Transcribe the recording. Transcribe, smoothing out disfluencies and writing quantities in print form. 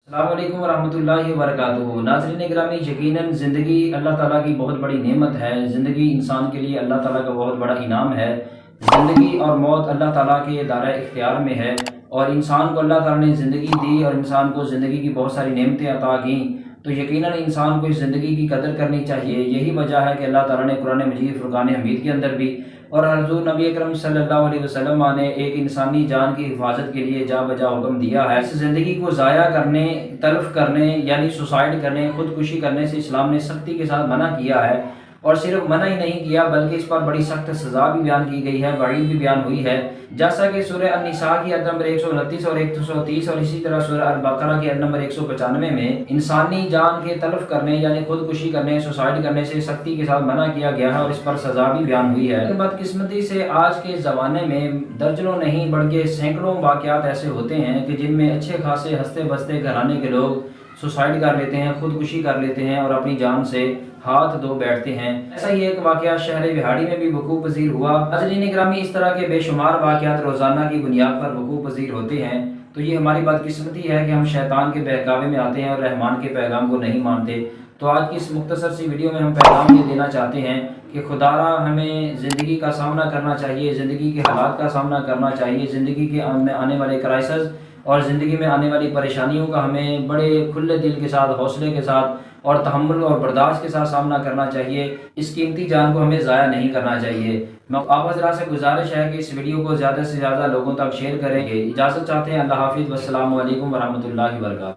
अस्सलाम वालेकुम वरहमतुल्लाहि वबरकातुहू। नाज़रीन ग्रामी, यकीनन ज़िंदगी अल्लाह ताला की बहुत बड़ी नेमत है। ज़िंदगी इंसान के लिए अल्लाह ताला का बहुत बड़ा इनाम है। ज़िंदगी और मौत अल्लाह ताला के दायरा इख्तियार में है, और इंसान को अल्लाह ताला ने ज़िंदगी दी और इंसान को ज़िंदगी की बहुत सारी नेमतें अता की, तो यकीनन इंसान को इस ज़िंदगी की कदर करनी चाहिए। यही वजह है कि अल्लाह ताला ने कुरान मजीद फुरकान हमीद के अंदर भी और हज़रत नबी अकरम सल्लल्लाहु अलैहि वसल्लम ने एक इंसानी जान की हिफाजत के लिए जा बजा हुक्म दिया है। इस ज़िंदगी को ज़ाया करने, तलफ करने यानी सुसाइड करने, खुदकुशी करने से इस्लाम ने सख्ती के साथ मना किया है। और सिर्फ मना ही नहीं किया बल्कि इस पर बड़ी सख्त सज़ा भी बयान की गई है, वईद भी बयान हुई है। जैसा कि सूरह अन-निसा की आयत नंबर 129 और 130 और इसी तरह सूरह अल-बकरा की आयत नंबर 195 में इंसानी जान के तलफ करने यानी खुदकुशी करने, सुसाइड करने से सख्ती के साथ मना किया गया है और इस पर सज़ा भी बयान हुई है। बदकिस्मती से आज के ज़माने में दर्जनों नहीं बल्कि सैकड़ों वाक़यात ऐसे होते हैं कि जिनमें अच्छे खासे हंसते बसते घराने के लोग सुसाइड कर लेते हैं, खुदकुशी कर लेते हैं और अपनी जान से हाथ धो बैठते हैं। ऐसा ही एक वाक़या शहर बिहाड़ी में भी वकूअ पज़ीर हुआ। नाज़रीन ग्रामी, इस तरह के बेशुमार वाक़यात रोज़ाना की बुनियाद पर वकूअ पज़ीर होते हैं। तो ये हमारी बदकिस्मती है कि हम शैतान के बहकावे में आते हैं और रहमान के पैगाम को नहीं मानते। तो आज की इस मुख्तसर सी वीडियो में हम पैगाम ये देना चाहते हैं कि खुदारा हमें ज़िंदगी का सामना करना चाहिए, ज़िंदगी के हालात का सामना करना चाहिए, ज़िंदगी के आने वाले क्राइसिस और ज़िंदगी में आने वाली परेशानियों का हमें बड़े खुले दिल के साथ, हौसले के साथ और तहम्मुल और बर्दाश्त के साथ सामना करना चाहिए। इस कीमती जान को हमें ज़ाया नहीं करना चाहिए। मैं आप हज़रात से गुजारिश है कि इस वीडियो को ज़्यादा से ज़्यादा लोगों तक शेयर करेंगे। इजाज़त चाहते हैं। अल्लाह हाफ़िज़। वस्सलामु अलैकुम वरहमतुल्लाहि वबरकातुहू।